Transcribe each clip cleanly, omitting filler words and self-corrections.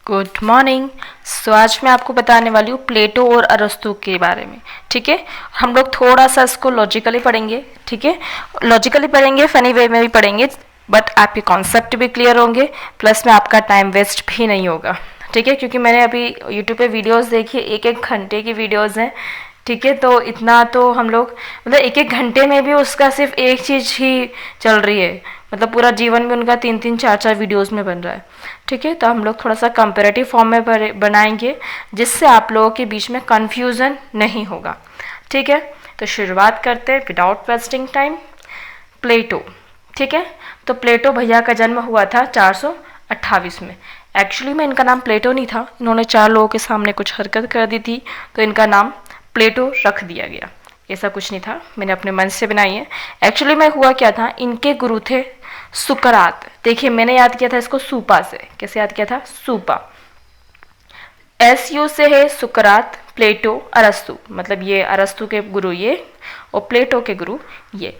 Good morning. सो आज मैं आपको बताने वाली हूँ प्लेटो और अरस्तु के बारे में। ठीक है, हम लोग थोड़ा सा इसको लॉजिकली पढ़ेंगे। ठीक है, लॉजिकली पढ़ेंगे, फनी वे में भी पढ़ेंगे, बट आपके कॉन्सेप्ट भी क्लियर होंगे, प्लस में आपका टाइम वेस्ट भी नहीं होगा। ठीक है, क्योंकि मैंने अभी यूट्यूब पे वीडियोस देखी, एक एक घंटे की वीडियोस हैं। ठीक है, तो इतना तो हम लोग मतलब एक एक घंटे में भी उसका सिर्फ एक चीज़ ही चल रही है, मतलब पूरा जीवन में उनका 3-3 4-4 वीडियोस में बन रहा है। ठीक है, तो हम लोग थोड़ा सा कंपेरेटिव फॉर्म में बनाएंगे, जिससे आप लोगों के बीच में कन्फ्यूज़न नहीं होगा। ठीक है, तो शुरुआत करते हैं विदाउट वेस्टिंग टाइम। प्लेटो। ठीक है, तो प्लेटो भैया का जन्म हुआ था 428 में। एक्चुअली में इनका नाम प्लेटो नहीं था, इन्होंने 4 लोगों के सामने कुछ हरकत कर दी थी, तो इनका नाम प्लेटो रख दिया गया। ऐसा कुछ नहीं था, मैंने अपने मन से बनाई है। एक्चुअली में हुआ क्या था, इनके गुरु थे सुकरात। देखिए, मैंने याद किया था इसको सूपा से। कैसे याद किया था? सूपा। SU से है सुकरात, प्लेटो, अरस्तु, मतलब ये अरस्तु के गुरु ये और प्लेटो के गुरु ये।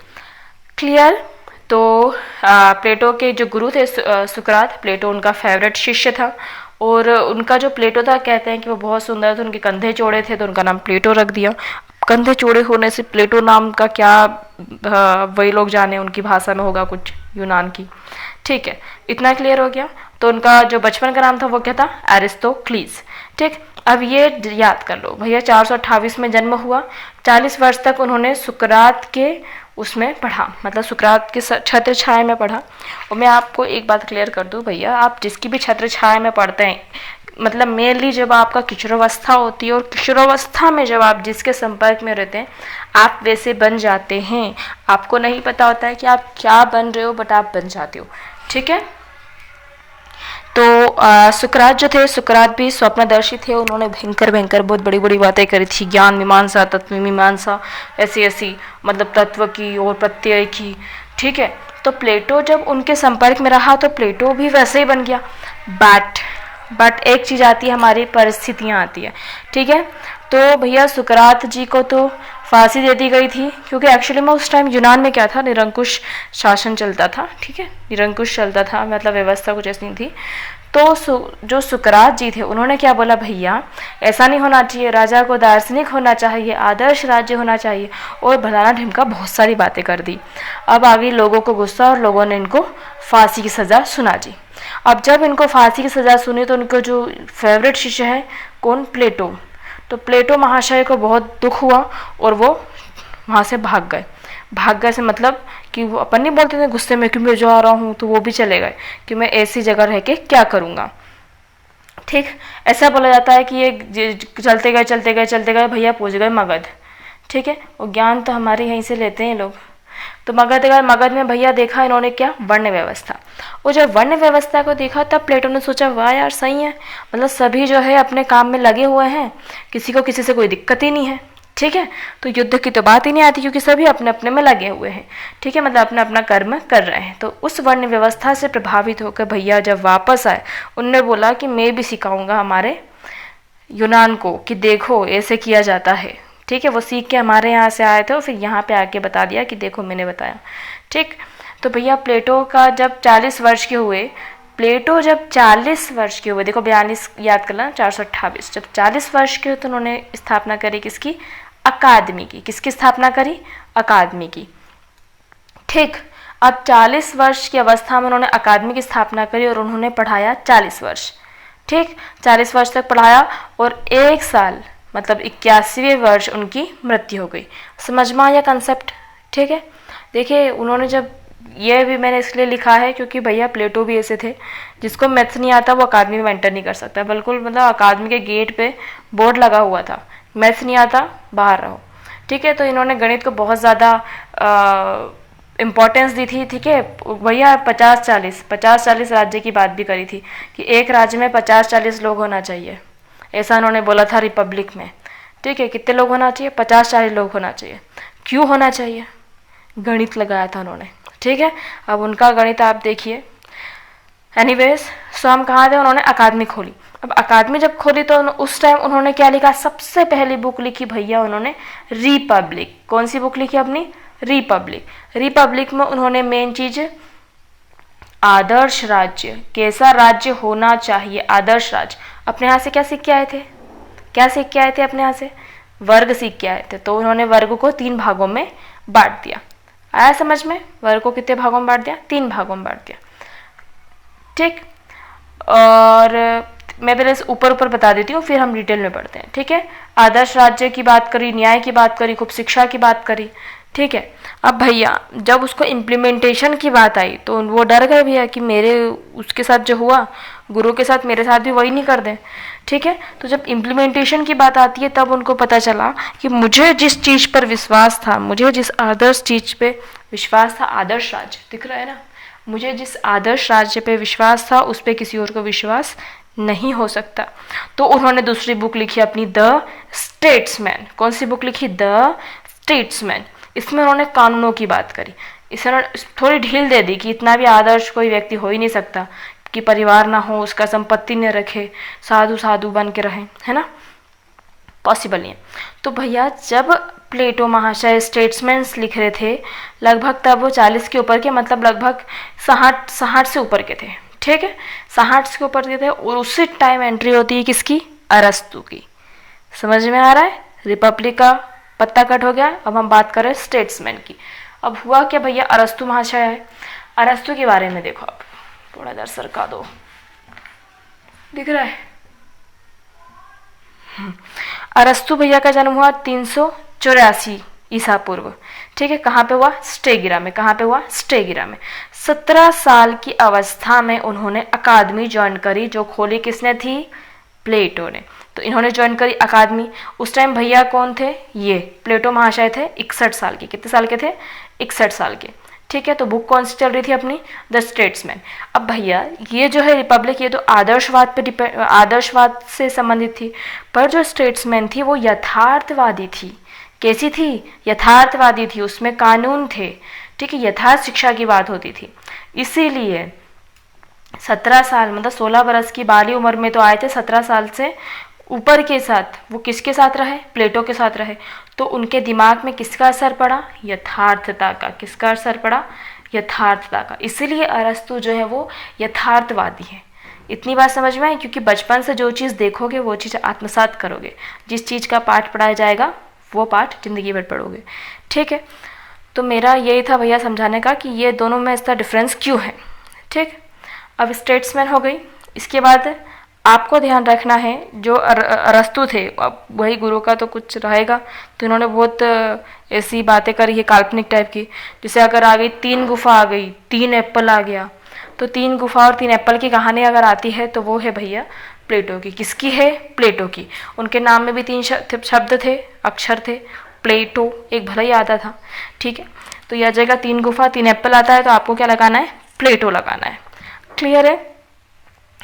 क्लियर? तो प्लेटो के जो गुरु थे सुकरात, प्लेटो उनका फेवरेट शिष्य था, और उनका जो प्लेटो था, कहते हैं कि वो बहुत सुंदर थे, उनके कंधे चौड़े थे, तो उनका नाम प्लेटो रख दिया। कंधे चौड़े होने से प्लेटो नाम का क्या, वही लोग जाने, उनकी भाषा में होगा कुछ यूनान की। ठीक है, इतना क्लियर हो गया। तो उनका जो बचपन का नाम था वो क्या था? एरिस्टोक्लीस। ठीक, अब ये याद कर लो, भैया 428 में जन्म हुआ, 40 वर्ष तक उन्होंने सुकरात के उसमें पढ़ा, मतलब सुकरात के छत्र छाया में पढ़ा। और मैं आपको एक बात क्लियर कर दूं भैया, आप जिसकी भी छत्र छाया में पढ़ते हैं, मतलब मेनली जब आपका किशोरावस्था होती है, और किशोरावस्था में जब आप जिसके संपर्क में रहते हैं, आप वैसे बन जाते हैं। आपको नहीं पता होता है कि आप क्या बन रहे हो, बट आप बन जाते हो। ठीक है, तो सुकरात जो थे, सुकरात भी स्वप्नदर्शी थे। उन्होंने भयंकर भयंकर बहुत बड़ी बड़ी बातें करी थी, ज्ञान मीमांसा, तत्व मीमांसा, ऐसी ऐसी, मतलब तत्व की और प्रत्यय की। ठीक है, तो प्लेटो जब उनके संपर्क में रहा तो प्लेटो भी वैसे ही बन गया। बट एक चीज़ आती है, हमारी परिस्थितियाँ आती है। ठीक है, तो भैया सुकरात जी को तो फांसी दे दी गई थी, क्योंकि एक्चुअली में उस टाइम यूनान में क्या था, निरंकुश शासन चलता था। ठीक है, निरंकुश चलता था, मतलब व्यवस्था कुछ ऐसी नहीं थी। तो जो सुकरात जी थे, उन्होंने क्या बोला, भैया ऐसा नहीं होना चाहिए, राजा को दार्शनिक होना चाहिए, आदर्श राज्य होना चाहिए, और भलाना ढिमका बहुत सारी बातें कर दी। अब आ गई लोगों को गुस्सा, और लोगों ने इनको फांसी की सज़ा सुना दी। अब जब इनको फांसी की सज़ा सुनी, तो उनको जो फेवरेट शिष्य है, कौन? प्लेटो। तो प्लेटो महाशय को बहुत दुख हुआ, और वो वहाँ से भाग गए से मतलब कि वो अपन नहीं बोलते थे गुस्से में कि मैं जा रहा हूँ, तो वो भी चले गए कि मैं ऐसी जगह रह के क्या करूँगा। ठीक, ऐसा बोला जाता है कि ये चलते गए भैया पहुँच गए मगध। ठीक है, और ज्ञान तो हमारे यहीं से लेते हैं लोग। तो मगध में भैया देखा इन्होंने क्या? वर्ण व्यवस्था। और जब वर्ण व्यवस्था को देखा, तब प्लेटो ने सोचा, वाह यार सही है, मतलब सभी जो है अपने काम में लगे हुए हैं, किसी को किसी से कोई दिक्कत ही नहीं है। ठीक है, तो युद्ध की तो बात ही नहीं आती, क्योंकि सभी अपने अपने में लगे हुए हैं। ठीक है, मतलब अपना अपना कर्म कर रहे हैं। तो उस वर्ण व्यवस्था से प्रभावित होकर भैया जब वापस आए, उनने बोला कि मैं भी सिखाऊंगा हमारे यूनान को कि देखो ऐसे किया जाता है। ठीक है, वो सीख के हमारे यहाँ से आए थे, और फिर यहाँ पे आके बता दिया कि देखो मैंने बताया। ठीक, तो भैया प्लेटो का जब 40 वर्ष के हुए, देखो 42 याद करना, 428, जब 40 वर्ष के हुए तो उन्होंने स्थापना करी किसकी? अकादमी की। किसकी स्थापना करी? अकादमी की। ठीक, अब 40 वर्ष की अवस्था में उन्होंने अकादमी की स्थापना करी, और उन्होंने पढ़ाया 40 वर्ष। ठीक, 40 वर्ष तक पढ़ाया, और 1 साल मतलब 81वें वर्ष उनकी मृत्यु हो गई। समझ में आया कंसेप्ट? ठीक है, देखिए उन्होंने जब, ये भी मैंने इसलिए लिखा है क्योंकि भैया प्लेटो भी ऐसे थे, जिसको मैथ्स नहीं आता वो अकादमी में एंटर नहीं कर सकता। बिल्कुल, मतलब अकादमी के गेट पे बोर्ड लगा हुआ था, मैथ्स नहीं आता बाहर रहो। ठीक है, तो इन्होंने गणित को बहुत ज़्यादा इम्पोर्टेंस दी थी। ठीक है भैया, 50-40 राज्य की बात भी करी थी कि एक राज्य में 50-40 लोग होना चाहिए, ऐसा उन्होंने बोला था रिपब्लिक में। ठीक है, कितने लोग होना चाहिए? 50-40 लोग होना चाहिए। क्यों होना चाहिए? गणित लगाया था उन्होंने। ठीक है, अब उनका गणित आप देखिए। एनीवेज, सो हम कहाँ थे? उन्होंने अकादमी खोली। अब अकादमी जब खोली तो उस टाइम उन्होंने क्या लिखा? सबसे पहली बुक लिखी भैया उन्होंने रिपब्लिक। कौन सी बुक लिखी अपनी? रिपब्लिक। रिपब्लिक में उन्होंने मेन चीज़ आदर्श राज्य, कैसा राज्य होना चाहिए, आदर्श राज्य। अपने यहाँ से क्या सीख के आए थे, क्या सीख के आए थे अपने यहाँ से, वर्ग सीख के आए थे। तो उन्होंने वर्ग को 3 भागों में बांट दिया। आया समझ में, वर्ग को कितने भागों में बांट दिया, 3 भागों में बांट दिया। ठीक, और मैं पहले ऊपर ऊपर बता देती हूँ, फिर हम डिटेल में पढ़ते हैं। ठीक है, आदर्श राज्य की बात करी, न्याय की बात करी, खूब शिक्षा की बात करी। ठीक है, अब भैया जब उसको इम्प्लीमेंटेशन की बात आई तो वो डर गए भैया कि मेरे उसके साथ जो हुआ गुरु के साथ, मेरे साथ भी वही नहीं कर दें। ठीक है, तो जब इम्प्लीमेंटेशन की बात आती है तब उनको पता चला कि मुझे जिस चीज़ पर विश्वास था, मुझे जिस आदर्श चीज़ पे विश्वास था, आदर्श राज्य दिख रहा है ना, मुझे जिस आदर्श राज्य पे विश्वास था उस पर किसी और को विश्वास नहीं हो सकता। तो उन्होंने दूसरी बुक लिखी अपनी, द स्टेट्समैन। कौन सी बुक लिखी, द स्टेट्समैन। इसमें उन्होंने कानूनों की बात करी, इसने थोड़ी ढील दे दी कि इतना भी आदर्श कोई व्यक्ति हो ही नहीं सकता कि परिवार ना हो, उसका संपत्ति न रखे, साधु साधु बन के रहे, है ना, पॉसिबल नहीं है। तो भैया जब प्लेटो महाशय स्टेट्समैन्स लिख रहे थे, लगभग तब वो 40 के ऊपर के, मतलब लगभग 60 से ऊपर के थे। ठीक है, 60 के ऊपर के थे, और उसी टाइम एंट्री होती है किसकी, अरस्तु की। समझ में आ रहा है, रिपब्लिक का पत्ता कट हो गया। अब हम बात करें स्टेट्समैन की। अब हुआ क्या भैया, अरस्तु महाशय है, अरस्तु के बारे में देखो, आप थोड़ा इधर सरका दो, दिख रहा है। अरस्तु भैया का जन्म हुआ 384 ईसा पूर्व। ठीक है, कहाँ पे हुआ, स्टेगिरा में। कहाँ पे हुआ, स्टेगिरा में। 17 साल की अवस्था में उन्होंने अकादमी ज्वाइन करी, जो खोली किसने थी, प्लेटो ने। तो इन्होंने ज्वाइन करी अकादमी। उस टाइम भैया कौन थे, ये प्लेटो महाशय थे, 61 साल के। कितने साल के थे, 61 साल के। ठीक है, तो बुक कौन सी चल रही थी अपनी, द स्टेट्समैन। अब भैया ये जो है रिपब्लिक, ये तो आदर्शवाद पे आदर्शवाद से संबंधित थी, पर जो स्टेट्समैन थी वो यथार्थवादी थी। कैसी थी, यथार्थवादी थी, उसमें कानून थे। ठीक है, यथार्थ शिक्षा की बात होती थी। इसीलिए 17 साल, मतलब 16 बरस की बाली उम्र में तो आए थे, 17 साल से ऊपर के साथ वो किसके साथ रहे, प्लेटो के साथ रहे। तो उनके दिमाग में किसका असर पड़ा, यथार्थता का। किसका असर पड़ा, यथार्थता का। इसीलिए अरस्तु जो है वो यथार्थवादी है। इतनी बात समझ में आई, क्योंकि बचपन से जो चीज़ देखोगे वो चीज़ आत्मसात करोगे। जिस चीज़ का पाठ पढ़ाया जाएगा वो पाठ जिंदगी भर पढ़ोगे। ठीक है, तो मेरा यही था भैया समझाने का कि ये दोनों में इसका डिफरेंस क्यों है। ठीक, अब स्टेट्समैन हो गई। इसके बाद आपको ध्यान रखना है, जो अरस्तु थे, अब वही गुरु का तो कुछ रहेगा, तो इन्होंने बहुत ऐसी बातें करी है काल्पनिक टाइप की। जैसे अगर आ गई 3 गुफा आ गई, 3 एप्पल आ गया, तो 3 गुफा और 3 एप्पल की कहानी अगर आती है तो वो है भैया प्लेटो की। किसकी है, प्लेटो की। उनके नाम में भी 3 शब्द थे, अक्षर थे, प्लेटो एक भला ही आता था। ठीक है, तो यह जगह 3 गुफा 3 एप्पल आता है, तो आपको क्या लगाना है, प्लेटो लगाना है। क्लियर है।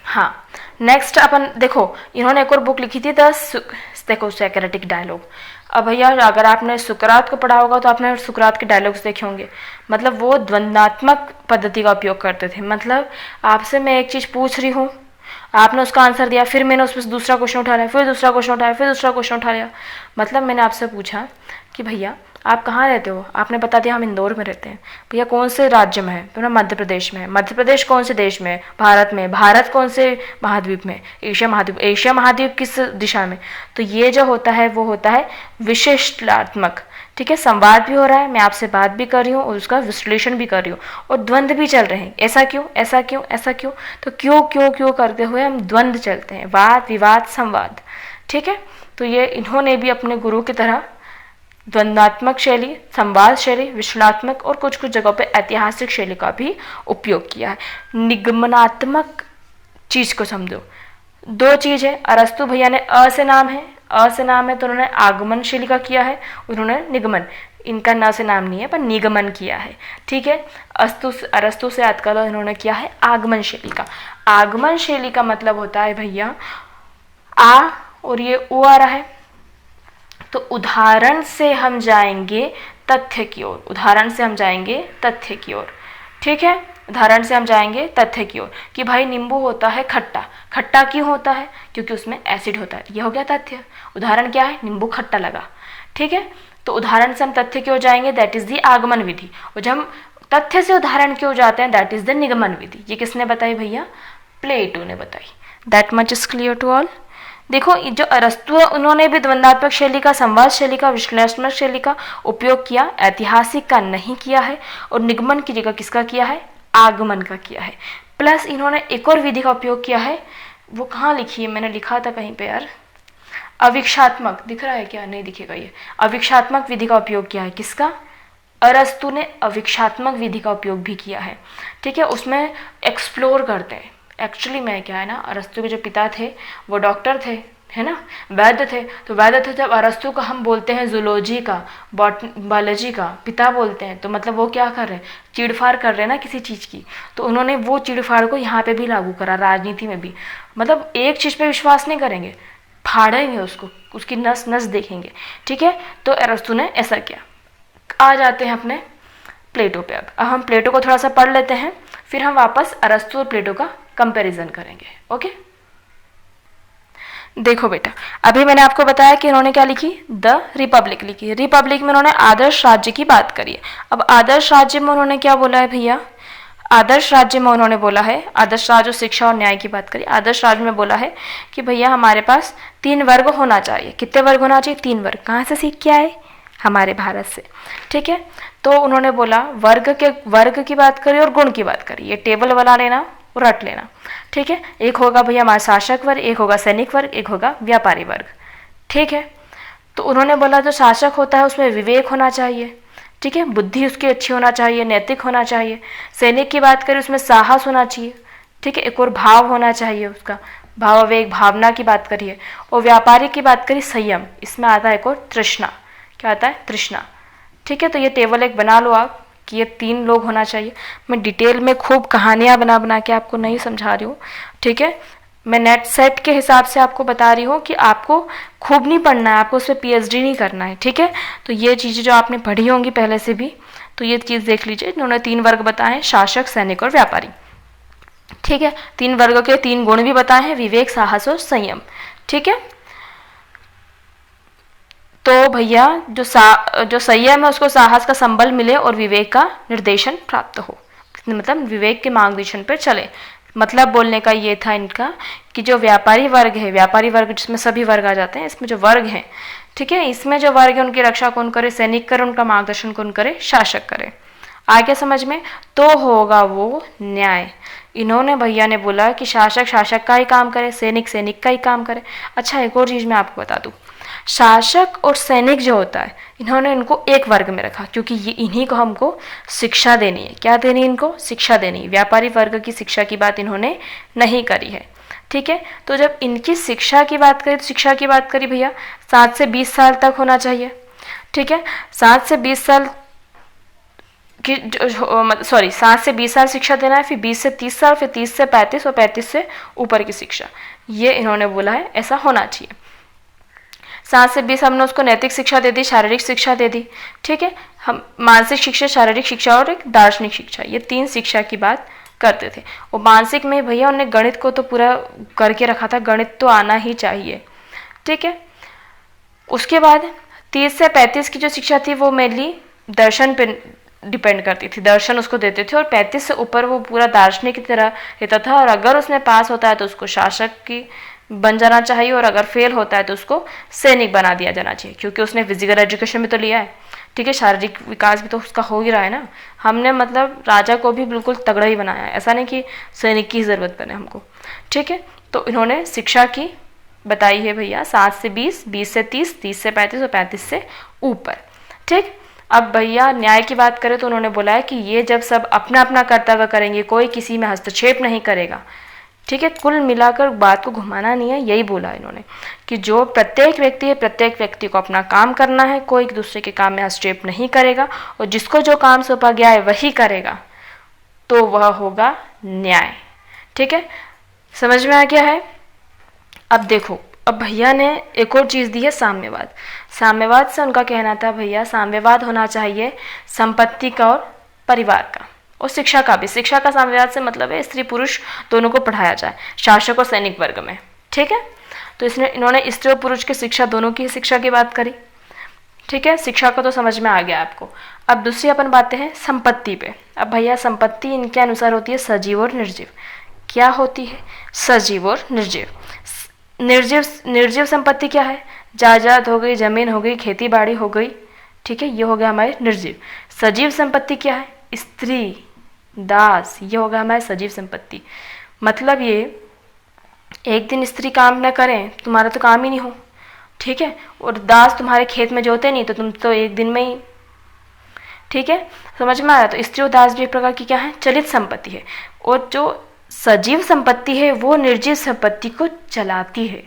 हाँ, नेक्स्ट अपन देखो, इन्होंने एक और बुक लिखी थी, देखो सैक्रेटिक डायलॉग। अब भैया अगर आपने सुकरात को पढ़ा होगा तो आपने सुकरात के डायलॉग्स देखे होंगे। मतलब वो द्वंद्वात्मक पद्धति का उपयोग करते थे। मतलब आपसे मैं एक चीज़ पूछ रही हूँ, आपने उसका आंसर दिया, फिर मैंने उसमें दूसरा क्वेश्चन उठा लिया, फिर दूसरा क्वेश्चन उठाया, फिर दूसरा क्वेश्चन उठा लिया। मतलब मैंने आपसे पूछा कि भैया आप कहाँ रहते हो, आपने बता दिया हम इंदौर में रहते हैं। भैया कौन से राज्य में है, तो मध्य प्रदेश में है। मध्य प्रदेश कौन से देश में है, भारत में। भारत कौन से महाद्वीप में, एशिया महाद्वीप। एशिया महाद्वीप किस दिशा में। तो ये जो होता है वो होता है विशिष्टात्मक। ठीक है, संवाद भी हो रहा है, मैं आपसे बात भी कर रही हूँ और उसका विश्लेषण भी कर रही हूँ, और द्वंद्व भी चल रहे हैं। ऐसा क्यों, ऐसा क्यों, ऐसा क्यों। तो क्यों क्यों क्यों करते हुए हम द्वंद्व चलते हैं, वाद विवाद संवाद। ठीक है, तो ये इन्होंने भी अपने गुरु की तरह द्वंद्वात्मक शैली, संवाद शैली, विश्लेषणात्मक और कुछ कुछ जगहों पे ऐतिहासिक शैली का भी उपयोग किया है। निगमनात्मक चीज को समझो, 2 चीज है। अरस्तु भैया ने अ से नाम है, अ से नाम है, तो उन्होंने आगमन शैली का किया है, उन्होंने निगमन, इनका न से नाम नहीं है पर निगमन किया है। ठीक है, अरस्तु से आजकल इन्होंने किया है आगमन शैली का। आगमन शैली का मतलब होता है भैया आ और ये ओ आ रहा है, तो उदाहरण से हम जाएंगे तथ्य की ओर, उदाहरण से हम जाएंगे तथ्य की ओर। ठीक है, उदाहरण से हम जाएंगे तथ्य की ओर कि भाई नींबू होता है खट्टा। खट्टा क्यों होता है, क्योंकि उसमें एसिड होता है। यह हो गया तथ्य। उदाहरण क्या है, नींबू खट्टा लगा। ठीक है, तो उदाहरण से हम तथ्य की ओर जाएंगे, दैट इज दी आगमन विधि। और जब हम तथ्य से उदाहरण क्यों जाते हैं, दैट इज द निगमन विधि। ये किसने बताई भैया, प्लेटो ने बताई। That much is clear to all. देखो जो अरस्तु है उन्होंने भी द्वंद्वात्मक शैली का, संवाद शैली का, विश्लेषणात्मक शैली का उपयोग किया, ऐतिहासिक का नहीं किया है। और निगमन की जगह किसका किया है, आगमन का किया है। प्लस इन्होंने एक और विधि का उपयोग किया है, वो कहाँ लिखी है, मैंने लिखा था कहीं पे यार, अवीक्षात्मक, दिख रहा है क्या, नहीं दिखेगा ये, अवीक्षात्मक विधि का उपयोग किया है। किसका, अरस्तु ने अवीक्षात्मक विधि का उपयोग भी किया है। ठीक है, उसमें एक्सप्लोर करते हैं। एक्चुअली मैं क्या है ना, अरस्तु के जो पिता थे वो डॉक्टर थे, है ना, वैद्य थे। तो वैद्य थे, जब अरस्तु का हम बोलते हैं जूलॉजी का, बायोलॉजी का पिता बोलते हैं, तो मतलब वो क्या कर रहे हैं, चीड़फाड़ कर रहे हैं ना किसी चीज़ की। तो उन्होंने वो चीड़फाड़ को यहाँ पे भी लागू करा, राजनीति में भी। मतलब एक चीज़ पे विश्वास नहीं करेंगे, फाड़ेंगे उसको, उसकी नस नस देखेंगे। ठीक है, तो अरस्तु ने ऐसा किया। आ जाते हैं अपने प्लेटो पे। अब हम प्लेटो को थोड़ा सा पढ़ लेते हैं, फिर हम वापस अरस्तु और प्लेटो का कंपैरिजन करेंगे। ओके, देखो बेटा, अभी मैंने आपको बताया कि इन्होंने क्या लिखी, द रिपब्लिक लिखी। रिपब्लिक में उन्होंने आदर्श राज्य की बात करी है। अब आदर्श राज्य में उन्होंने क्या बोला है भैया, आदर्श राज्य में उन्होंने बोला है, आदर्श राज्य शिक्षा और न्याय की बात करी। आदर्श राज्य में बोला है कि भैया हमारे पास 3 वर्ग होना चाहिए। कितने वर्ग होना चाहिए, 3 वर्ग। कहाँ से सीख के आए, हमारे भारत से। ठीक है, तो उन्होंने बोला वर्ग की बात करी और गुण की बात करी। ये टेबल बना लेना, रट लेना। ठीक है, एक होगा भैया हमारा शासक वर्ग, एक होगा सैनिक वर्ग, एक होगा व्यापारी वर्ग। ठीक है, तो उन्होंने बोला जो शासक होता है उसमें विवेक होना चाहिए। ठीक है, बुद्धि उसकी अच्छी होना चाहिए, नैतिक होना चाहिए। सैनिक की बात करें उसमें साहस होना चाहिए। ठीक है, एक और भाव होना चाहिए, उसका भावावेग, भावना की बात करिए। और व्यापारी की बात करिए संयम, इसमें आता है एक और तृष्णा। क्या आता है, तृष्णा। ठीक है, तो ये टेबल एक बना लो आप कि ये 3 लोग होना चाहिए। मैं डिटेल में खूब कहानियाँ बना बना के आपको नहीं समझा रही हूँ। ठीक है, मैं नेट सेट के हिसाब से आपको बता रही हूँ कि आपको खूब नहीं पढ़ना है, आपको उस पर PhD नहीं करना है। ठीक है, तो ये चीज़ें जो आपने पढ़ी होंगी पहले से भी, तो ये चीज़ देख लीजिए। इन्होंने 3 वर्ग बताए हैं, शासक, सैनिक और व्यापारी। ठीक है, 3 वर्गों के 3 गुण भी बताए हैं, विवेक, साहस और संयम। ठीक है, तो भैया जो संयम है उसको साहस का संबल मिले और विवेक का निर्देशन प्राप्त हो, मतलब विवेक के मार्गदर्शन पर चले। मतलब बोलने का ये था इनका कि जो व्यापारी वर्ग है, व्यापारी वर्ग जिसमें सभी वर्ग आ जाते हैं, इसमें जो वर्ग हैं, ठीक है, इसमें जो वर्ग है उनकी रक्षा कौन करे, सैनिक करे, उनका मार्गदर्शन कौन करे, शासक करे। आगे समझ में, तो होगा वो न्याय। इन्होंने भैया ने बोला कि शासक शासक का ही काम करे, सैनिक सैनिक का ही काम करे। अच्छा, एक और चीज़ मैं आपको बता दूँ, शासक और सैनिक जो होता है, इन्होंने इनको एक वर्ग में रखा क्योंकि ये इन्हीं को हमको शिक्षा देनी है। क्या देनी है इनको, शिक्षा देनी है। व्यापारी वर्ग की शिक्षा की बात इन्होंने नहीं करी है। ठीक है, तो जब इनकी शिक्षा की बात करें, तो शिक्षा की बात करी भैया 7 से 20 साल तक होना चाहिए। ठीक है, 7 से 20 साल की 7 से 20 साल शिक्षा देना है, फिर 20 से 30 साल, फिर 30 से 35 और 35 से ऊपर की शिक्षा, ये इन्होंने बोला है ऐसा होना चाहिए। 7 से 20 हमने उसको नैतिक शिक्षा दे दी, शारीरिक शिक्षा दे दी। ठीक है, हम मानसिक शिक्षा, शारीरिक शिक्षा और एक दार्शनिक शिक्षा, ये 3 शिक्षा की बात करते थे। और मानसिक में भैया उन्होंने गणित को तो पूरा करके रखा था, गणित तो आना ही चाहिए। ठीक है, उसके बाद 30 से 35 की जो शिक्षा थी वो मेनली दर्शन पे डिपेंड करती थी, दर्शन उसको देते थे। और 35 से ऊपर वो पूरा दार्शनिक की तरह रहता था, और अगर उसमें पास होता है तो उसको शासक की बन जाना चाहिए, और अगर फेल होता है तो उसको सैनिक बना दिया जाना चाहिए, क्योंकि उसने फिजिकल एजुकेशन भी तो लिया है। ठीक है, शारीरिक विकास भी तो उसका हो ही रहा है ना। हमने मतलब राजा को भी बिल्कुल तगड़ा ही बनाया है, ऐसा नहीं कि सैनिक की ज़रूरत पड़े हमको। ठीक है, तो इन्होंने शिक्षा की बताई है भैया 7 से 20, 20 से 30, 30 से 35 और 35 से ऊपर। ठीक, अब भैया न्याय की बात करें तो उन्होंने बोला है कि ये जब सब अपना अपना कर्तव्य करेंगे, कोई किसी में हस्तक्षेप नहीं करेगा। ठीक है, कुल मिलाकर बात को घुमाना नहीं है, यही बोला इन्होंने कि जो प्रत्येक व्यक्ति है, प्रत्येक व्यक्ति को अपना काम करना है, कोई एक दूसरे के काम में हस्तक्षेप नहीं करेगा, और जिसको जो काम सौंपा गया है वही करेगा, तो वह होगा न्याय। ठीक है, समझ में आ गया है। अब देखो, अब भैया ने एक और चीज़ दी है, साम्यवाद। साम्यवाद से उनका कहना था भैया साम्यवाद होना चाहिए संपत्ति का और परिवार का, और शिक्षा का भी। शिक्षा का साम्यवाद से मतलब है स्त्री पुरुष दोनों को पढ़ाया जाए, शासक और सैनिक वर्ग में। ठीक है, तो इन्होंने स्त्री और पुरुष की शिक्षा, दोनों की शिक्षा की बात करी। ठीक है, शिक्षा को तो समझ में आ गया आपको। अब दूसरी अपन बातें हैं संपत्ति पे। अब भैया संपत्ति इनके अनुसार होती है सजीव और निर्जीव। क्या होती है? सजीव और निर्जीव। निर्जीव निर्जीव संपत्ति क्या है? जायदाद हो गई, जमीन हो गई, खेती बाड़ी हो गई, ठीक है, ये हो गया हमारे निर्जीव। सजीव संपत्ति क्या है? स्त्री, दास, ये होगा हमारे सजीव संपत्ति। मतलब ये एक दिन स्त्री काम न करें, तुम्हारा तो काम ही नहीं हो, ठीक है, और दास तुम्हारे खेत में जोते नहीं तो तुम तो एक दिन में ही, ठीक है, समझ में आ रहा? तो स्त्री और दास भी एक प्रकार की क्या है? चलित संपत्ति है। और जो सजीव संपत्ति है वो निर्जीव संपत्ति को चलाती है,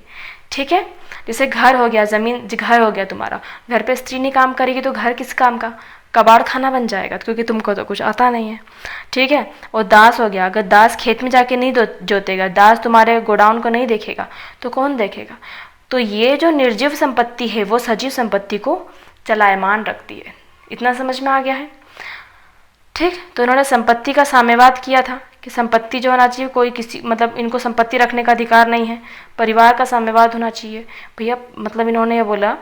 ठीक है। जैसे घर हो गया, जमीन, घर हो गया तुम्हारा, घर पे स्त्री नहीं काम करेगी तो घर किस काम का? कबाड़ खाना बन जाएगा, क्योंकि तुमको तो कुछ आता नहीं है, ठीक है। और दास हो गया, अगर दास खेत में जाके नहीं जोतेगा, दास तुम्हारे गोडाउन को नहीं देखेगा तो कौन देखेगा? तो ये जो निर्जीव संपत्ति है वो सजीव संपत्ति को चलायमान रखती है। इतना समझ में आ गया है, ठीक। तो इन्होंने संपत्ति का साम्यवाद किया था कि संपत्ति जो होना चाहिए, कोई किसी, मतलब इनको संपत्ति रखने का अधिकार नहीं है, परिवार का साम्यवाद होना चाहिए भैया। मतलब इन्होंने ये बोला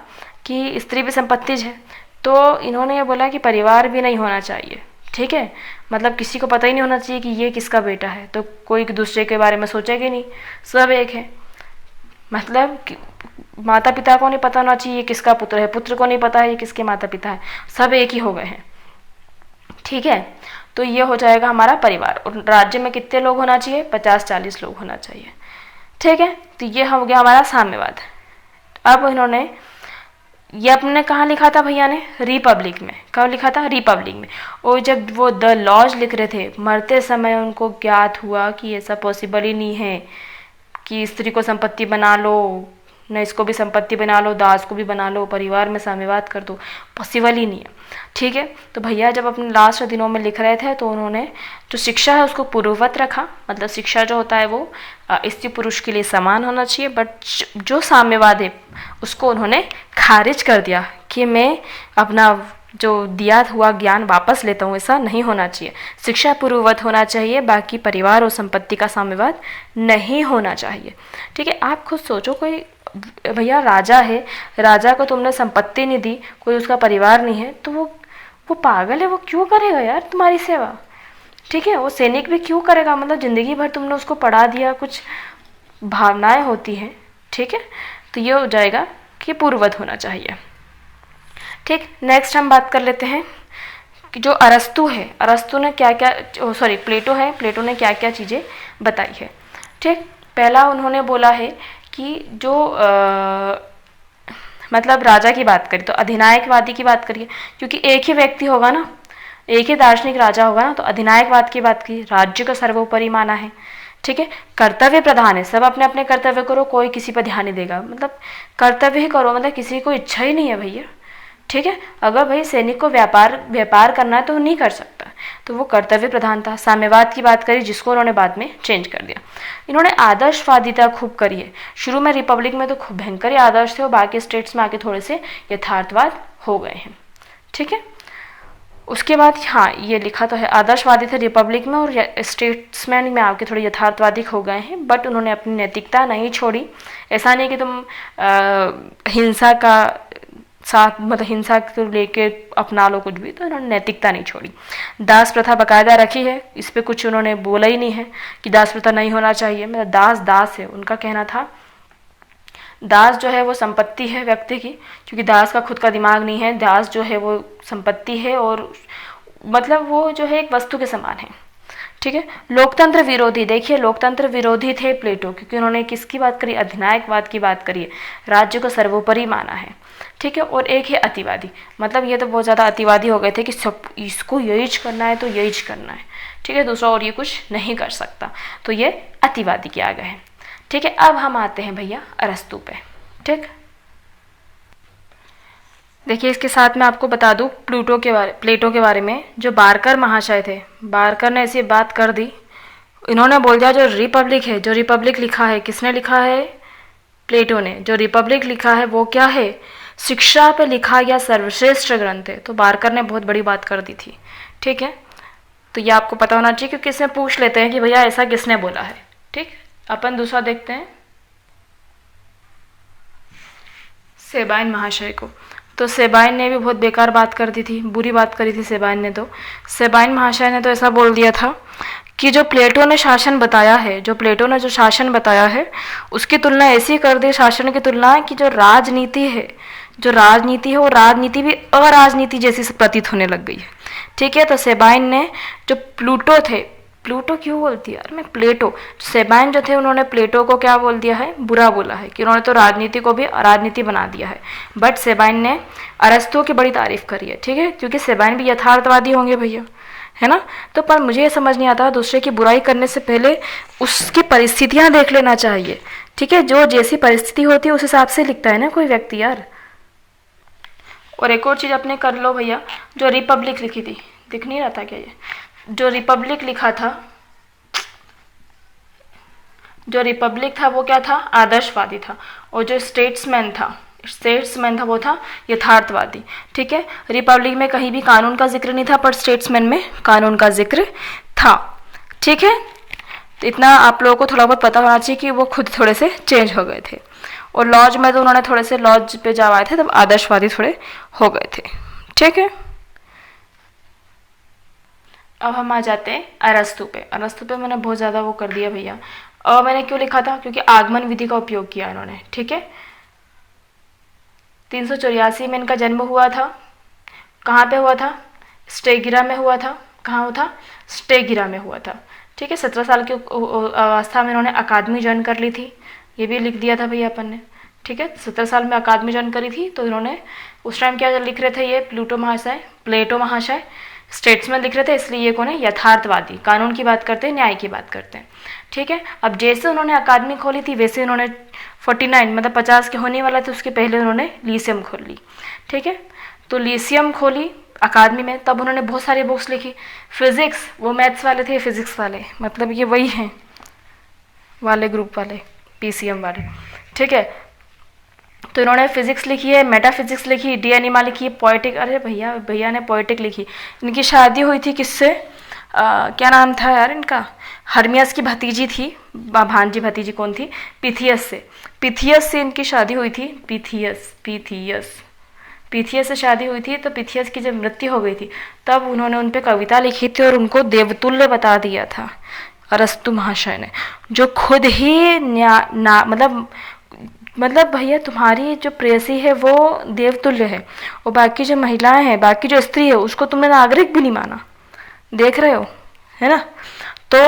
कि स्त्री भी संपत्तिज है, तो इन्होंने ये बोला कि परिवार भी नहीं होना चाहिए, ठीक है। मतलब किसी को पता ही नहीं होना चाहिए कि ये किसका बेटा है, तो कोई दूसरे के बारे में सोचेगा नहीं, सब एक है। मतलब माता पिता को नहीं पता होना चाहिए किसका पुत्र है, पुत्र को नहीं पता है ये किसके माता पिता है, सब एक ही हो गए हैं, ठीक है। तो ये हो जाएगा हमारा परिवार। और राज्य में कितने लोग होना चाहिए? 50-40 लोग होना चाहिए, ठीक है। तो ये हो गया हमारा साम्यवाद। अब इन्होंने ये अपने कहाँ लिखा था भैया ने? रिपब्लिक में। कब लिखा था? रिपब्लिक में। और जब वो द लॉज लिख रहे थे, मरते समय उनको ज्ञात हुआ कि ऐसा पॉसिबल ही नहीं है कि स्त्री को संपत्ति बना लो, न इसको भी संपत्ति बना लो, दास को भी बना लो, परिवार में साम्यवाद कर दो, पॉसिबल ही नहीं है, ठीक है। तो भैया जब अपने लास्ट दिनों में लिख रहे थे तो उन्होंने जो शिक्षा है उसको पूर्ववत रखा। मतलब शिक्षा जो होता है वो स्त्री पुरुष के लिए समान होना चाहिए, बट जो साम्यवाद है उसको उन्होंने खारिज कर दिया कि मैं अपना जो दिया हुआ ज्ञान वापस लेता हूँ, ऐसा नहीं होना चाहिए। शिक्षा पूर्ववत होना चाहिए, बाकी परिवार और संपत्ति का साम्यवाद नहीं होना चाहिए, ठीक है। आप खुद सोचो, कोई भैया राजा है, राजा को तुमने संपत्ति नहीं दी, कोई उसका परिवार नहीं है, तो वो पागल है, वो क्यों करेगा यार तुम्हारी सेवा, ठीक है। वो सैनिक भी क्यों करेगा? मतलब ज़िंदगी भर तुमने उसको पढ़ा दिया, कुछ भावनाएं होती हैं, ठीक है। तो ये हो जाएगा कि पूर्ववत होना चाहिए, ठीक। नेक्स्ट हम बात कर लेते हैं कि जो अरस्तु है, अरस्तु ने क्या क्या, सॉरी प्लेटो है, प्लेटो ने क्या क्या चीज़ें बताई है, ठीक। पहला उन्होंने बोला है कि जो मतलब राजा की बात करें तो अधिनायकवादी की बात करिए, क्योंकि एक ही व्यक्ति होगा ना, एक ही दार्शनिक राजा होगा ना, तो अधिनायकवाद की बात की, राज्य का सर्वोपरि माना है, ठीक है। कर्तव्य प्रधान है, सब अपने अपने कर्तव्य करो, कोई किसी पर ध्यान नहीं देगा, मतलब कर्तव्य ही करो, मतलब किसी को इच्छा ही नहीं है भैया, ठीक है। अगर भाई सैनिक को व्यापार करना है तो वो नहीं कर सकता, तो वो कर्तव्य प्रधान था। साम्यवाद की बात करी, जिसको उन्होंने बाद में चेंज कर दिया। इन्होंने आदर्शवादिता खूब करी है। शुरू में रिपब्लिक में तो खूब भयंकर आदर्श थे, और बाकी स्टेट्स में आके थोड़े से यथार्थवाद हो गए हैं, ठीक है। उसके बाद हाँ, ये लिखा तो है, आदर्शवादी थे रिपब्लिक में, और स्टेट्समैन में आके थोड़े यथार्थवादी हो गए हैं, बट उन्होंने अपनी नैतिकता नहीं छोड़ी। ऐसा नहीं कि तुम हिंसा का साथ, मतलब हिंसा को लेके अपना लो कुछ भी, तो उन्होंने नैतिकता नहीं छोड़ी। दास प्रथा बकायदा रखी है, इस पर कुछ उन्होंने बोला ही नहीं है कि दास प्रथा नहीं होना चाहिए। मतलब दास है, उनका कहना था दास जो है वो संपत्ति है व्यक्ति की, क्योंकि दास का खुद का दिमाग नहीं है, दास जो है वो संपत्ति है, और मतलब वो जो है एक वस्तु के समान है, ठीक है। लोकतंत्र विरोधी, देखिए लोकतंत्र विरोधी थे प्लेटो, क्योंकि उन्होंने किसकी बात करी? अधिनायकवाद की बात करी है, राज्य को सर्वोपरि माना है, ठीक है। और एक है अतिवादी, मतलब ये तो बहुत ज़्यादा अतिवादी हो गए थे कि सब इसको यही करना है तो यही करना है, ठीक है, दूसरा और ये कुछ नहीं कर सकता, तो ये अतिवादी के आ गए हैं, ठीक है। अब हम आते हैं भैया अरस्तु पे, ठीक। देखिए इसके साथ मैं आपको बता दूं प्लेटो के बारे में, जो बारकर महाशय थे, बारकर ने ऐसी बात कर दी, इन्होंने बोल दिया जो रिपब्लिक है, जो रिपब्लिक लिखा है, किसने लिखा है? प्लेटो ने। जो रिपब्लिक लिखा है वो क्या है? शिक्षा पे लिखा गया सर्वश्रेष्ठ ग्रंथ है। तो बारकर ने बहुत बड़ी बात कर दी थी, ठीक है। तो ये आपको पता होना चाहिए, क्योंकि इसमें पूछ लेते हैं कि भैया ऐसा किसने बोला है, ठीक। अपन दूसरा देखते हैं, सेबाइन महाशय को। तो सेबाइन ने भी बहुत बेकार बात कर दी थी, बुरी बात करी थी सेबाइन ने। तो सेबाइन महाशय ने तो ऐसा बोल दिया था कि जो प्लेटो ने शासन बताया है, जो प्लेटो ने जो शासन बताया है उसकी तुलना ऐसी कर दी शासन की तुलना कि जो राजनीति है, जो राजनीति है वो राजनीति भी अराजनीति जैसी प्रतीत होने लग गई है। ठीक है, तो सेबाइन ने जो प्लूटो थे, प्लूटो क्यों बोलती है यार मैं, प्लेटो, सेबाइन जो थे उन्होंने प्लेटो को क्या बोल दिया है, बुरा बोला है कि उन्होंने तो राजनीति को भी अराजनीति बना दिया है। बट सेबाइन ने अरस्तु की बड़ी तारीफ करी है। ठीक है, क्योंकि सेबाइन भी यथार्थवादी होंगे भैया, है ना। तो पर मुझे ये समझ नहीं आता, दूसरे की बुराई करने से पहले उसकी परिस्थितियां देख लेना चाहिए। ठीक है, जो जैसी परिस्थिति होती है उस हिसाब से लिखता है ना कोई व्यक्ति यार। और एक और चीज़ अपने कर लो भैया, जो रिपब्लिक लिखी थी, दिख नहीं रहा था क्या ये, जो रिपब्लिक लिखा था, जो रिपब्लिक था वो क्या था, आदर्शवादी था। और जो स्टेट्समैन था वो था यथार्थवादी। ठीक है, रिपब्लिक में कहीं भी कानून का जिक्र नहीं था, पर स्टेट्समैन में कानून का जिक्र था। ठीक है, तो इतना आप लोगों को थोड़ा बहुत पता होना चाहिए कि वो खुद थोड़े से चेंज हो गए थे। और लॉज में तो उन्होंने थोड़े से लॉज पे जब आए थे तब आदर्शवादी थोड़े हो गए थे। ठीक है, अब हम आ जाते हैं अरस्तु पे। अरस्तु पे मैंने बहुत ज़्यादा वो कर दिया भैया। अब मैंने क्यों लिखा था, क्योंकि आगमन विधि का उपयोग किया इन्होंने। ठीक है, 384 में इनका जन्म हुआ था। कहाँ पे हुआ था, स्टेगिरा में हुआ था। कहाँ हुआ था, स्टेगिरा में हुआ था। ठीक है, 17 साल की अवस्था में इन्होंने अकादमी ज्वाइन कर ली थी, ये भी लिख दिया था भैया अपन ने। ठीक है, 17 साल में अकादमी ज्वाइन करी थी। तो इन्होंने उस टाइम क्या लिख रहे थे, ये प्लेटो महाशय स्टेट्समैन लिख रहे थे, इसलिए ये कौन है, यथार्थवादी, कानून की बात करते हैं, न्याय की बात करते हैं। ठीक है, अब जैसे उन्होंने अकादमी खोली थी वैसे उन्होंने 49 मतलब 50 के होने वाला थे उसके पहले उन्होंने लीसियम खोल ली। ठीक है, तो लीसियम खोली अकादमी में, तब उन्होंने बहुत सारी बुक्स लिखी। फिजिक्स, वो मैथ्स वाले थे, फिजिक्स वाले, मतलब ये वही हैं वाले ग्रुप वाले, पीसीएम वाले। ठीक है, तो इन्होंने फिजिक्स लिखी है, मेटाफिजिक्स लिखी, डी एनिमा लिखी, पोएटिक, अरे भैया ने पोएटिक लिखी। इनकी शादी हुई थी किससे, क्या नाम था यार इनका, हर्मियस की भतीजी थी, भांजी भतीजी कौन थी, पिथियस से। पिथियस से इनकी शादी हुई थी, पिथियस से शादी हुई थी। तो पिथियस की जब मृत्यु हो गई थी तब उन्होंने उन पर कविता लिखी थी और उनको देवतुल्य बता दिया था अरस्तु महाशय ने, जो खुद ही मतलब भैया तुम्हारी जो प्रेयसी है वो देवतुल्य है, और बाकी जो महिलाएं हैं, बाकी जो स्त्री है उसको तुमने नागरिक भी नहीं माना, देख रहे हो, है ना। तो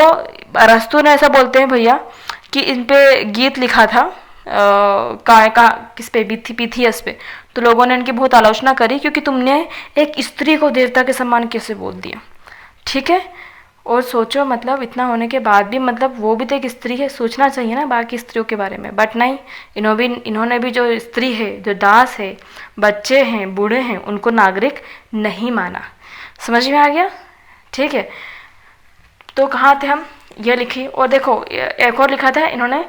अरस्तु ने ऐसा बोलते हैं भैया कि इन पे गीत लिखा था, किस पे, पिथियस पे। तो लोगों ने इनकी बहुत आलोचना करी, क्योंकि तुमने एक स्त्री को देवता के समान कैसे बोल दिया। ठीक है, और सोचो मतलब इतना होने के बाद भी, मतलब वो भी तो एक स्त्री है, सोचना चाहिए ना बाकी स्त्रियों के बारे में। बट नहीं, इन्होंने भी जो स्त्री है, जो दास है, बच्चे हैं, बूढ़े हैं, उनको नागरिक नहीं माना। समझ में आ गया। ठीक है, तो कहाँ थे हम, ये लिखी। और देखो एक और लिखा था इन्होंने,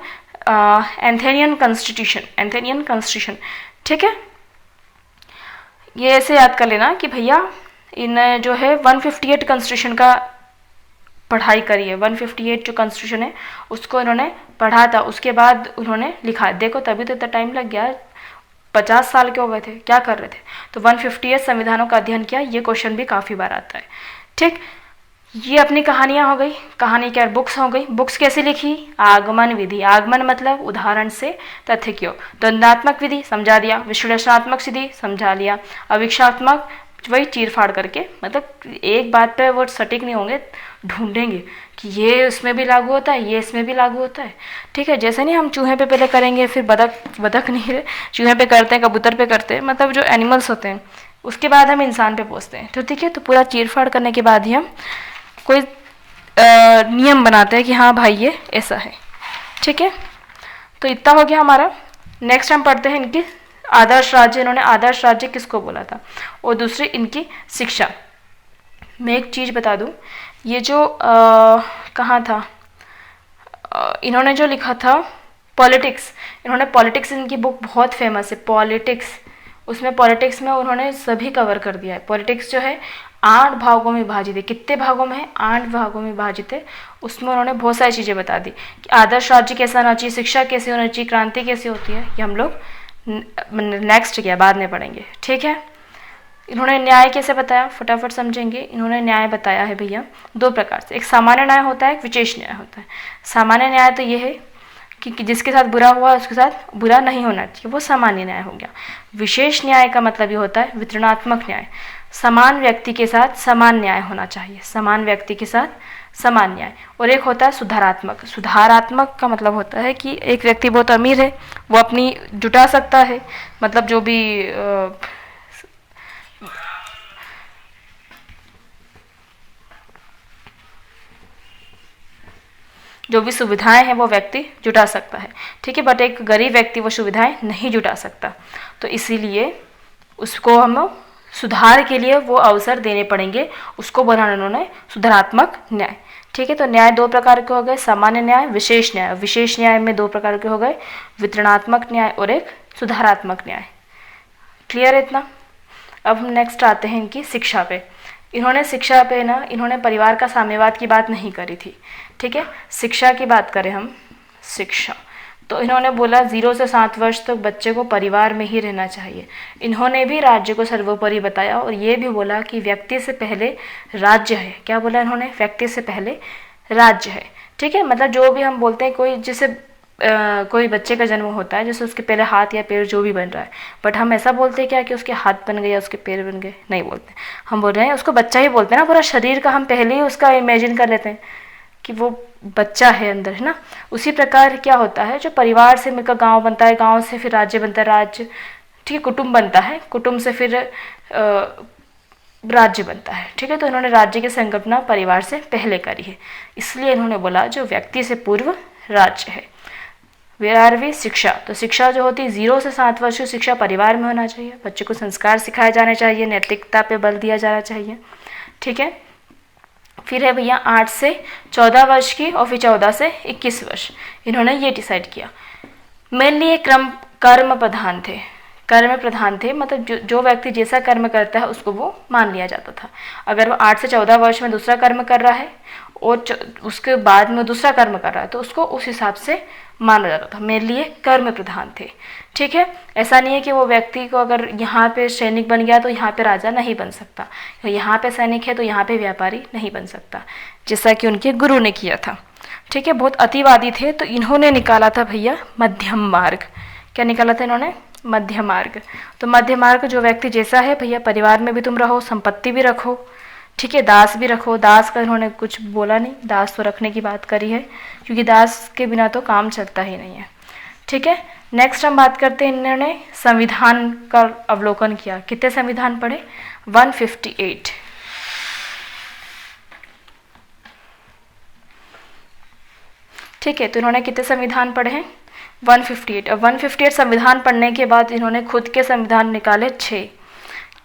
एथेनियन कॉन्स्टिट्यूशन। ठीक है, ये ऐसे याद कर लेना कि भैया इन जो है 158 कॉन्स्टिट्यूशन का पढ़ाई करी है। 158 जो कॉन्स्टिट्यूशन है उसको इन्होंने पढ़ा था, उसके बाद उन्होंने लिखा। देखो तभी तो इतना टाइम लग गया, 50 साल के हो गए थे, क्या कर रहे थे। तो 158 संविधानों का अध्ययन किया, ये क्वेश्चन भी काफ़ी बार आता है। ठीक, ये अपनी कहानियाँ हो गई, कहानी क्या बुक्स हो गई। बुक्स कैसे लिखी, आगमन विधि, आगमन मतलब उदाहरण से तथ्य क्यों, द्वंद्वात्मक विधि समझा दिया, विश्लेषणात्मक विधि समझा लिया, अवीक्षात्मक वही चीर फाड़ करके, मतलब एक बात पे वो सटीक नहीं होंगे, ढूंढेंगे कि ये इसमें भी लागू होता है, ये इसमें भी लागू होता है। ठीक है, जैसे नहीं हम चूहे पे पहले करेंगे, फिर बदक नहीं, चूहे पे करते हैं, कबूतर पे करते हैं, मतलब जो एनिमल्स होते हैं, उसके बाद हम इंसान पे पहुँचते हैं। तो ठीक है, तो पूरा चीर फाड़ करने के बाद ही हम कोई नियम बनाते हैं कि हाँ भाई ये ऐसा है। ठीक है, तो इतना हो गया हमारा। नेक्स्ट हम पढ़ते हैं इनकी आदर्श राज्य। इन्होंने आदर्श राज्य किसको बोला था, और दूसरी इनकी शिक्षा। मैं एक चीज़ बता दूं, ये जो कहाँ था, इन्होंने जो लिखा था पॉलिटिक्स, इन्होंने पॉलिटिक्स, इनकी बुक बहुत फेमस है पॉलिटिक्स। उसमें पॉलिटिक्स में उन्होंने सभी कवर कर दिया है। पॉलिटिक्स जो है 8 भागों में विभाजित है। कितने भागों में है, 8 भागों में विभाजित है। उसमें उन्होंने बहुत सारी चीज़ें बता दी कि आदर्श राज्य कैसा होना चाहिए, शिक्षा कैसे होना चाहिए, क्रांति कैसे होती है, ये हम लोग नेक्स्ट किया, बाद में पढ़ेंगे, ठीक है। इन्होंने न्याय कैसे बताया, फटाफट समझेंगे। इन्होंने न्याय बताया है भैया दो प्रकार से, एक सामान्य न्याय होता है, एक विशेष न्याय होता है। सामान्य न्याय तो ये है कि जिसके साथ बुरा हुआ उसके साथ बुरा नहीं होना चाहिए, वो सामान्य न्याय हो गया। विशेष न्याय का मतलब ये होता है वितरणात्मक न्याय, समान व्यक्ति के साथ समान न्याय होना चाहिए, समान व्यक्ति के साथ समान न्याय। और एक होता है सुधारात्मक। सुधारात्मक का मतलब होता है कि एक व्यक्ति बहुत अमीर है, वो अपनी जुटा सकता है, मतलब जो भी सुविधाएं हैं वो व्यक्ति जुटा सकता है, ठीक है, बट एक गरीब व्यक्ति वो सुविधाएं नहीं जुटा सकता। तो इसीलिए उसको हम सुधार के लिए वो अवसर देने पड़ेंगे, उसको बनाना उन्होंने सुधारात्मक न्याय, ठीक है। तो न्याय दो प्रकार के हो गए, सामान्य न्याय, विशेष न्याय। विशेष न्याय में दो प्रकार के हो गए, वितरणात्मक न्याय और एक सुधारात्मक न्याय। क्लियर है इतना। अब हम नेक्स्ट आते हैं इनकी शिक्षा पे। इन्होंने शिक्षा पे ना, इन्होंने परिवार का साम्यवाद की बात नहीं करी थी, ठीक है। शिक्षा की बात करें हम, शिक्षा तो इन्होंने बोला 0 से 7 वर्ष तक बच्चे को परिवार में ही रहना चाहिए। इन्होंने भी राज्य को सर्वोपरि बताया और ये भी बोला कि व्यक्ति से पहले राज्य है। क्या बोला इन्होंने, व्यक्ति से पहले राज्य है, ठीक है। मतलब जो भी हम बोलते हैं, कोई जैसे कोई बच्चे का जन्म होता है, जैसे उसके पहले हाथ या पैर जो भी बन रहा है, बट हम ऐसा बोलते हैं क्या कि उसके हाथ बन गए या उसके पैर बन गए, नहीं बोलते। हम बोल रहे हैं उसको बच्चा ही बोलते हैं ना, पूरा शरीर का हम पहले ही उसका इमेजिन कर लेते हैं कि वो बच्चा है अंदर, है ना। उसी प्रकार क्या होता है, जो परिवार से मिलकर गांव बनता है, गांव से फिर राज्य बनता है, राज्य, ठीक है, कुटुंब बनता है, कुटुंब से फिर राज्य बनता है, ठीक है। तो इन्होंने राज्य की संकल्पना परिवार से पहले करी है, इसलिए इन्होंने बोला जो व्यक्ति से पूर्व राज्य है। 12वीं शिक्षा, तो शिक्षा जो होती है 0 से 7 वर्ष की शिक्षा परिवार में होना चाहिए। बच्चे को संस्कार सिखाए जाने चाहिए, नैतिकता पे बल दिया जाना चाहिए, ठीक है। फिर है भैया 8 से 14 वर्ष की और फिर 14 से 21 वर्ष। इन्होंने ये डिसाइड किया। मेनली ये कर्म प्रधान थे, कर्म प्रधान थे, मतलब जो व्यक्ति जैसा कर्म करता है उसको वो मान लिया जाता था। अगर वो 8 से 14 वर्ष में दूसरा कर्म कर रहा है और उसके बाद में दूसरा कर्म कर रहा है तो उसको उस हिसाब से माना जाता था। मेरे लिए कर्म प्रधान थे, ठीक है। ऐसा नहीं है कि वो व्यक्ति को अगर यहाँ पे सैनिक बन गया तो यहाँ पे राजा नहीं बन सकता, यहाँ पे सैनिक है तो यहाँ पे व्यापारी नहीं बन सकता, जैसा कि उनके गुरु ने किया था, ठीक है। बहुत अतिवादी थे तो इन्होंने निकाला था भैया मध्यम मार्ग। क्या निकाला था इन्होंने, मध्य मार्ग। तो मध्य मार्ग जो व्यक्ति जैसा है भैया, परिवार में भी तुम रहो, संपत्ति भी रखो, ठीक है, दास भी रखो। दास का इन्होंने कुछ बोला नहीं, दास तो रखने की बात करी है क्योंकि दास के बिना तो काम चलता ही नहीं है, ठीक है। नेक्स्ट हम बात करते हैं, इन्होंने संविधान का अवलोकन किया। कितने संविधान पढ़े, 158, ठीक है। तो इन्होंने कितने संविधान पढ़े हैं, 158। और 158 संविधान पढ़ने के बाद इन्होंने खुद के संविधान निकाले 6,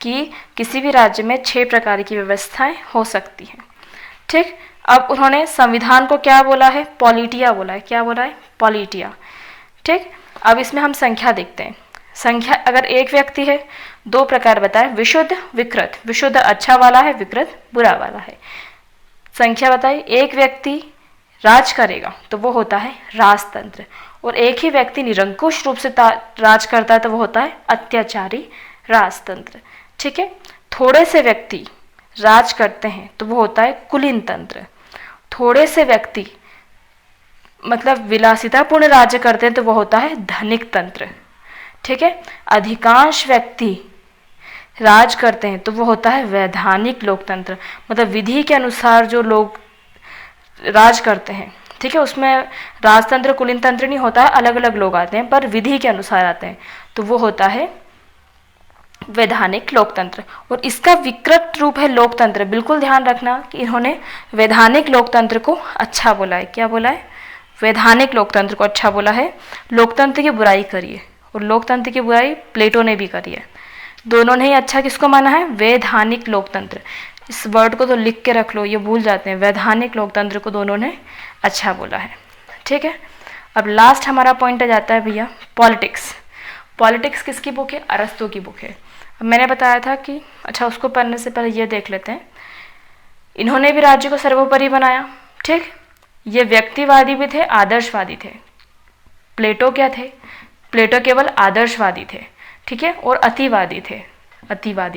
कि किसी भी राज्य में 6 प्रकार की व्यवस्थाएं हो सकती हैं, ठीक। अब उन्होंने संविधान को क्या बोला है, पॉलिटिया बोला है। क्या बोला है, पॉलिटिया, ठीक। अब इसमें हम संख्या देखते हैं। संख्या अगर एक व्यक्ति है, 2 प्रकार बताए, विशुद्ध विकृत। विशुद्ध अच्छा वाला है, विकृत बुरा वाला है। संख्या बताई, एक व्यक्ति राज करेगा तो वो होता है राजतंत्र, और एक ही व्यक्ति निरंकुश रूप से राज करता है तो वो होता है अत्याचारी राजतंत्र, ठीक है। थोड़े से व्यक्ति राज करते हैं तो वो होता है कुलीन तंत्र। थोड़े से व्यक्ति मतलब विलासितापूर्ण राज्य करते हैं तो वो होता है धनिक तंत्र, ठीक है। अधिकांश व्यक्ति राज करते हैं तो वो होता है वैधानिक लोकतंत्र, मतलब विधि के अनुसार जो लोग राज करते हैं, ठीक है। उसमें राजतंत्र कुलीन तंत्र नहीं होता है, अलग अलग लोग आते हैं पर विधि के अनुसार आते हैं, तो वो होता है वैधानिक लोकतंत्र। और इसका विकृत रूप है लोकतंत्र। बिल्कुल ध्यान रखना कि इन्होंने वैधानिक लोकतंत्र को अच्छा बोला है। क्या बोला है, वैधानिक लोकतंत्र को अच्छा बोला है। लोकतंत्र की बुराई करी है, और लोकतंत्र की बुराई प्लेटो ने भी करी है। दोनों ने ही अच्छा किसको माना है, वैधानिक लोकतंत्र। इस वर्ड को तो लिख के रख लो, ये भूल जाते हैं। वैधानिक लोकतंत्र को दोनों ने अच्छा बोला है, ठीक है। अब लास्ट हमारा पॉइंट आ जाता है भैया पॉलिटिक्स। पॉलिटिक्स किसकी बुक है, अरस्तु की बुक है। अब मैंने बताया था कि अच्छा, उसको पढ़ने से पहले ये देख लेते हैं। इन्होंने भी राज्य को सर्वोपरि बनाया, ठीक। ये व्यक्तिवादी भी थे, आदर्शवादी थे। प्लेटो क्या थे, प्लेटो केवल आदर्शवादी थे, ठीक है, और अतिवादी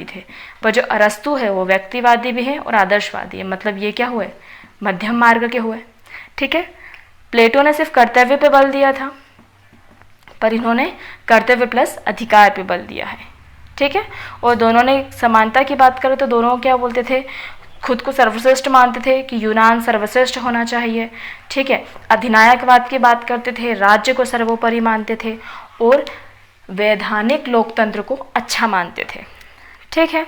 थे। पर जो अरस्तु है वो व्यक्तिवादी भी है और आदर्शवादी है, मतलब ये क्या हुए, मध्यम मार्ग के हुए, ठीक है। प्लेटो ने सिर्फ कर्तव्य पे बल दिया था, पर इन्होंने कर्तव्य प्लस अधिकार पे बल दिया है, ठीक है। और दोनों ने समानता की बात करें तो दोनों क्या बोलते थे, खुद को सर्वश्रेष्ठ मानते थे कि यूनान सर्वश्रेष्ठ होना चाहिए, ठीक है। अधिनायकवाद की बात करते थे, राज्य को सर्वोपरि मानते थे और वैधानिक लोकतंत्र को अच्छा मानते थे, ठीक है।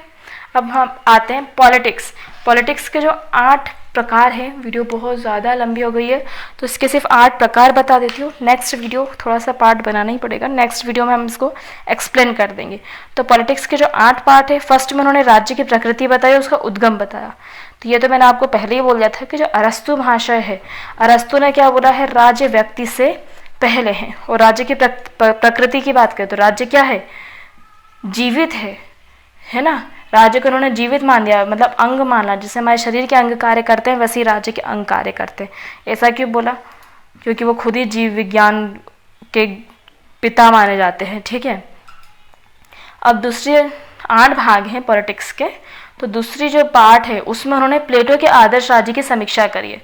अब हम आते हैं पॉलिटिक्स के जो 8 प्रकार हैं। वीडियो बहुत ज़्यादा लंबी हो गई है तो इसके सिर्फ 8 प्रकार बता देती हूँ। नेक्स्ट वीडियो थोड़ा सा पार्ट बनाना ही पड़ेगा, नेक्स्ट वीडियो में हम इसको एक्सप्लेन कर देंगे। तो पॉलिटिक्स के जो 8 पार्ट है, फर्स्ट में उन्होंने राज्य की प्रकृति बताई, उसका उद्गम बताया। तो ये तो मैंने आपको पहले ही बोल दिया था कि जो अरस्तु महाशय है, अरस्तु ने क्या बोला है, राज्य व्यक्ति से पहले है। और राज्य की प्रकृति की बात करें तो राज्य क्या है, जीवित है ना। राज्य को उन्होंने जीवित मान दिया, मतलब अंग माना, जैसे हमारे शरीर के अंग कार्य करते हैं वैसे ही राज्य के अंग कार्य करते हैं। ऐसा क्यों बोला, क्योंकि वो खुद ही जीव विज्ञान के पिता माने जाते हैं, ठीक है। अब दूसरे 8 भाग हैं पॉलिटिक्स के, तो दूसरी जो पार्ट है उसमें उन्होंने प्लेटो के आदर्श राज्य की समीक्षा करी है।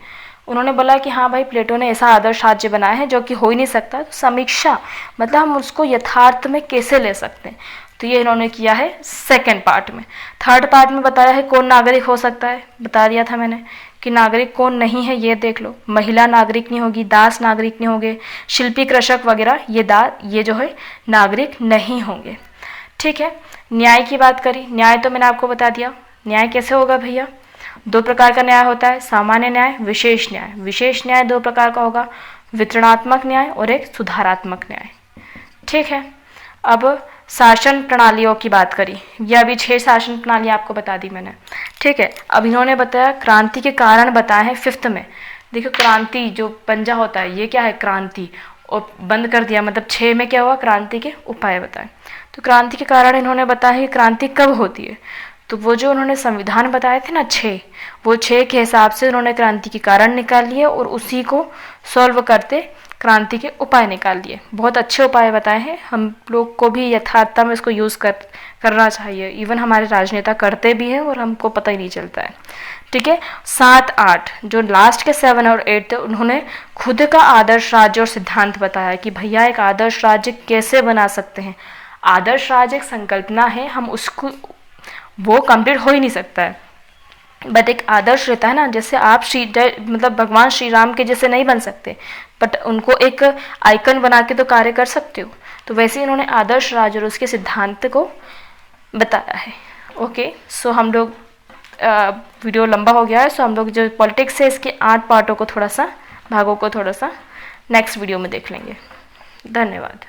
उन्होंने बोला कि हाँ भाई, प्लेटो ने ऐसा आदर्श राज्य बनाया है जो कि हो ही नहीं सकता, तो समीक्षा मतलब हम उसको यथार्थ में कैसे ले सकते हैं, तो ये इन्होंने किया है सेकंड पार्ट में। थर्ड पार्ट में बताया है कौन नागरिक हो सकता है, बता दिया था मैंने कि नागरिक कौन नहीं है, ये देख लो, महिला नागरिक नहीं होगी, दास नागरिक नहीं होंगे, शिल्पी कृषक वगैरह ये जो है नागरिक नहीं होंगे, ठीक है। न्याय की बात करी, न्याय तो मैंने आपको बता दिया, न्याय कैसे होगा भैया, 2 प्रकार का न्याय होता है, सामान्य न्याय, विशेष न्याय। विशेष न्याय 2 प्रकार का होगा, वितरणात्मक न्याय और एक सुधारात्मक न्याय, ठीक है। अब शासन प्रणालियों की बात करी, यह अभी 6 शासन प्रणाली आपको बता दी मैंने, ठीक है। अब इन्होंने बताया क्रांति के कारण बताए हैं 5th में। देखो क्रांति जो पंजा होता है ये क्या है, क्रांति, और बंद कर दिया, मतलब 6 में क्या हुआ, क्रांति के उपाय बताए। तो क्रांति के कारण इन्होंने बताया कि क्रांति कब होती है, तो वो जो उन्होंने संविधान बताए थे ना 6, वो 6 के हिसाब से उन्होंने क्रांति के कारण निकाल लिए और उसी को सॉल्व करते क्रांति के उपाय निकाल लिए। बहुत अच्छे उपाय बताए हैं, हम लोग को भी यथार्थता में इसको यूज़ करना चाहिए। इवन हमारे राजनेता करते भी हैं और हमको पता ही नहीं चलता है, ठीक है। 7, 8 जो लास्ट के 7 और 8 थे, उन्होंने खुद का आदर्श राज्य और सिद्धांत बताया कि भैया एक आदर्श राज्य कैसे बना सकते हैं। आदर्श राज्य एक संकल्पना है, हम उसको, वो कंप्लीट हो ही नहीं सकता है, बट एक आदर्श रहता है ना, जैसे आप मतलब भगवान श्री राम के जैसे नहीं बन सकते, बट उनको एक आइकन बना के तो कार्य कर सकते हो, तो वैसे इन्होंने आदर्श राज्य और उसके सिद्धांत को बताया है। ओके, सो हम लोग वीडियो लंबा हो गया है, सो हम लोग जो पॉलिटिक्स है इसके 8 पार्टों को भागों को थोड़ा सा नेक्स्ट वीडियो में देख लेंगे। धन्यवाद।